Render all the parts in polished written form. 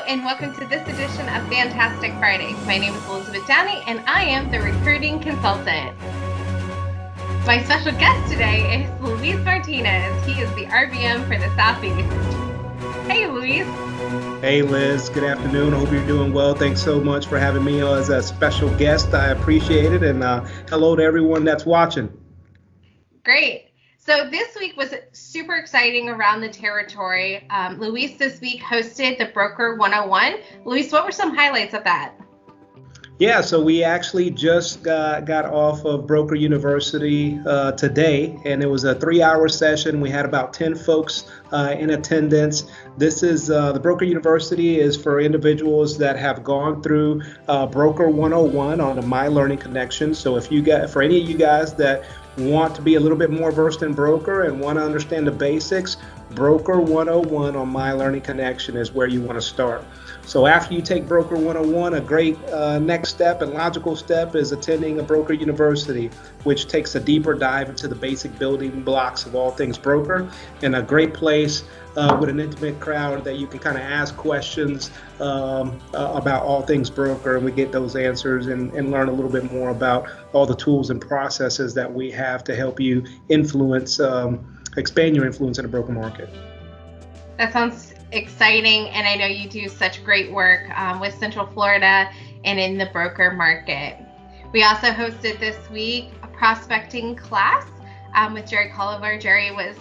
and welcome to this edition of Fantastic Friday. My name is Elizabeth Downey, and I am the recruiting consultant. My special guest today is Luis Martinez. He is the RVM for the Southeast. Hey, Luis. Hey, Liz. Good afternoon. I hope you're doing well. Thanks so much for having me as a special guest. I appreciate it. And hello to everyone that's watching. Great. So this week was super exciting around the territory. Luis this week hosted the Broker 101. Luis, what were some highlights of that? Yeah, so we actually just got off of Broker University today, and it was a 3-hour session. We had about 10 folks in attendance. This is the Broker University is for individuals that have gone through Broker 101 on the My Learning Connection. So if you got, for any of you guys that want to be a little bit more versed in broker and want to understand the basics, Broker 101 on My Learning Connection is where you want to start. So after you take Broker 101, a great next step and logical step is attending a Broker University, which takes a deeper dive into the basic building blocks of all things broker, and a great place with an intimate crowd that you can kind of ask questions about all things broker, and we get those answers and learn a little bit more about all the tools and processes that we have to help you influence, expand your influence in the broker market. That sounds exciting, and I know you do such great work with Central Florida and in the broker market. We also hosted this week a prospecting class with Jerry Culliver. Jerry was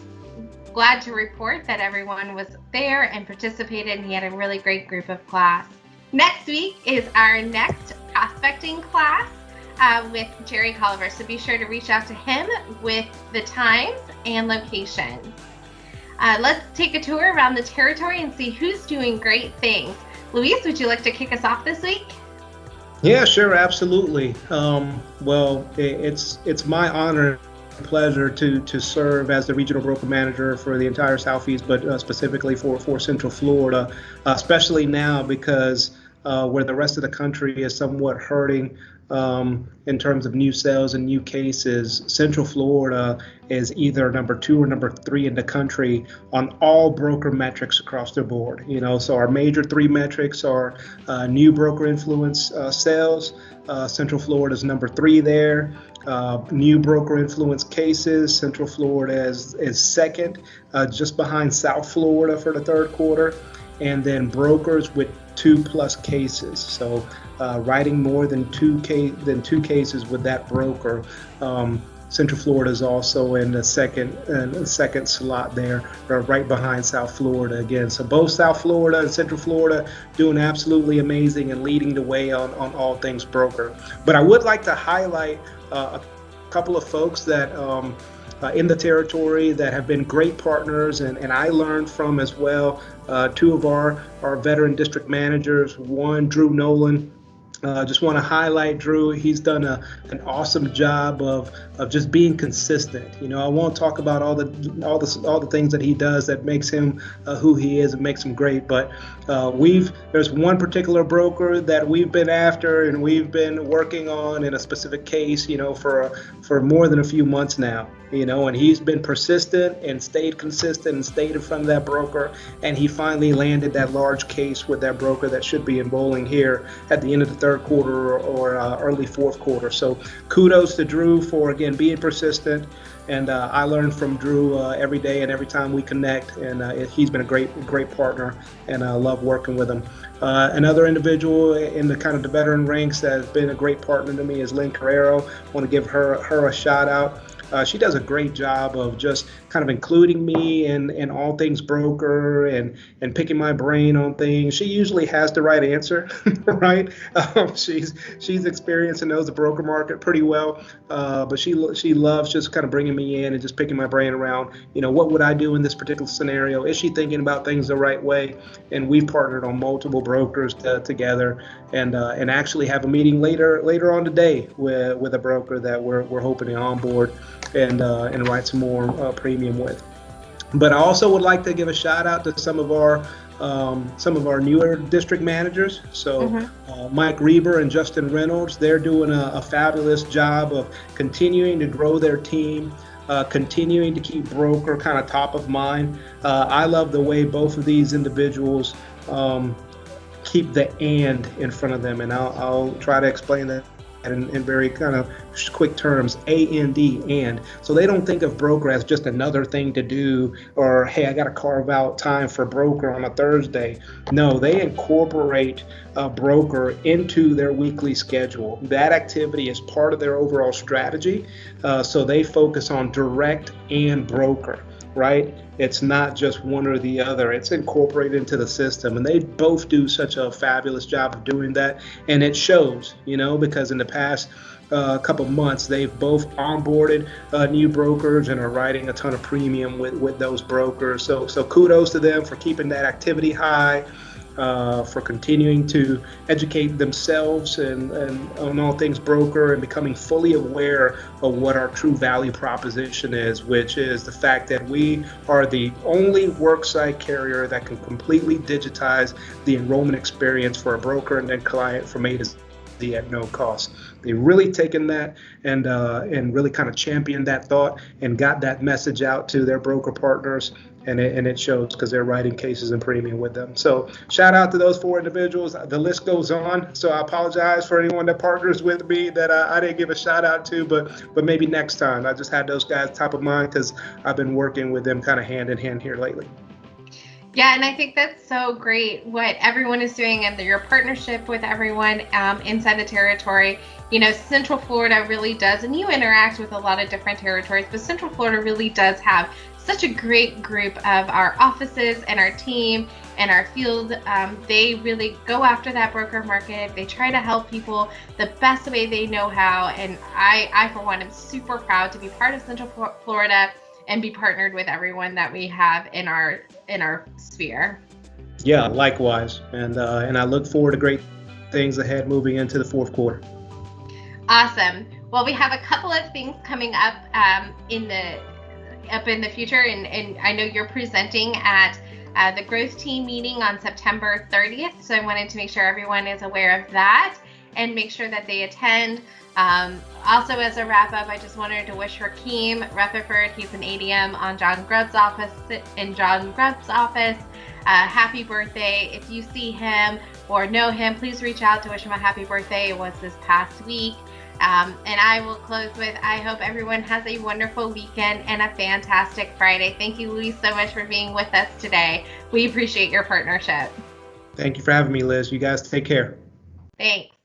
glad to report that everyone was there and participated, and he had a really great group of class. Next week is our next prospecting class with Jerry Culliver, so be sure to reach out to him with the times and locations. Let's take a tour around the territory and see who's doing great things. Luis, would you like to kick us off this week? Yeah, sure, absolutely. Well, it's my honor and pleasure to serve as the regional broker manager for the entire Southeast, but specifically for Central Florida, especially now because where the rest of the country is somewhat hurting in terms of new sales and new cases. Central Florida is either number 2 or number 3 in the country on all broker metrics across the board. So our major 3 metrics are new broker influence sales. Central Florida is number 3 there. New broker influence cases, Central Florida is second, just behind South Florida for the third quarter, and then brokers with 2+ cases. So writing more than two cases with that broker. Central Florida is also in the second slot there, right behind South Florida again. So both South Florida and Central Florida doing absolutely amazing and leading the way on all things broker. But I would like to highlight a couple of folks that in the territory that have been great partners and I learned from as well. 2 of our veteran district managers, one, Drew Nolan. Just want to highlight Drew. He's done an awesome job of just being consistent. I won't talk about all the things that he does that makes him who he is and makes him great. But there's one particular broker that we've been after and we've been working on in a specific case, for more than a few months now. And he's been persistent and stayed consistent and stayed in front of that broker, and he finally landed that large case with that broker that should be enrolling here at the end of the third quarter or early fourth quarter. So kudos to Drew for, again, being persistent, and I learn from Drew every day and every time we connect, and he's been a great partner, and I love working with him. Another individual in the kind of the veteran ranks that has been a great partner to me is Lynn Carrero. I want to give her a shout out. She does a great job of just kind of including me in all things broker and picking my brain on things. She usually has the right answer, right? She's experienced and knows the broker market pretty well, but she loves just kind of bringing me in and just picking my brain around, what would I do in this particular scenario? Is she thinking about things the right way? And we've partnered on multiple brokers together, and actually have a meeting later on today with a broker that we're hoping to onboard and write some more premium with. But I also would like to give a shout out to some of our newer district managers. So Mike Reber and Justin Reynolds, they're doing a fabulous job of continuing to grow their team, continuing to keep broker kind of top of mind. I love the way both of these individuals keep the and in front of them, and I'll try to explain that in very kind of quick terms. And so they don't think of broker as just another thing to do, or hey, I got to carve out time for broker on a Thursday. No, they incorporate a broker into their weekly schedule. That activity is part of their overall strategy, so they focus on direct and broker. Right? It's not just one or the other. It's incorporated into the system, and they both do such a fabulous job of doing that, and it shows, because in the past couple months they've both onboarded new brokers and are writing a ton of premium with those brokers. So kudos to them for keeping that activity high. For continuing to educate themselves and on all things broker, and becoming fully aware of what our true value proposition is, which is the fact that we are the only worksite carrier that can completely digitize the enrollment experience for a broker and then client from A to Z at no cost. They really taken that and really kind of championed that thought and got that message out to their broker partners. And it shows, because they're writing cases and premium with them. So shout out to those 4 individuals. The list goes on. So I apologize for anyone that partners with me that I didn't give a shout out to, but maybe next time. I just had those guys top of mind because I've been working with them kind of hand in hand here lately. Yeah, and I think that's so great what everyone is doing and your partnership with everyone inside the territory. Central Florida really does, and you interact with a lot of different territories, but Central Florida really does have such a great group of our offices and our team and our field. They really go after that broker market. They try to help people the best way they know how. And I for one, am super proud to be part of Central Florida and be partnered with everyone that we have in our sphere. Yeah, likewise. And I look forward to great things ahead moving into the fourth quarter. Awesome. Well, we have a couple of things coming up in the future, and I know you're presenting at the growth team meeting on September 30th. So I wanted to make sure everyone is aware of that and make sure that they attend. Also, as a wrap up, I just wanted to wish Hakeem Rutherford, he's an ADM on John Grubb's office, happy birthday. If you see him or know him, please reach out to wish him a happy birthday. It was this past week. And I will close with, I hope everyone has a wonderful weekend and a fantastic Friday. Thank you, Luis, so much for being with us today. We appreciate your partnership. Thank you for having me, Liz. You guys take care. Thanks.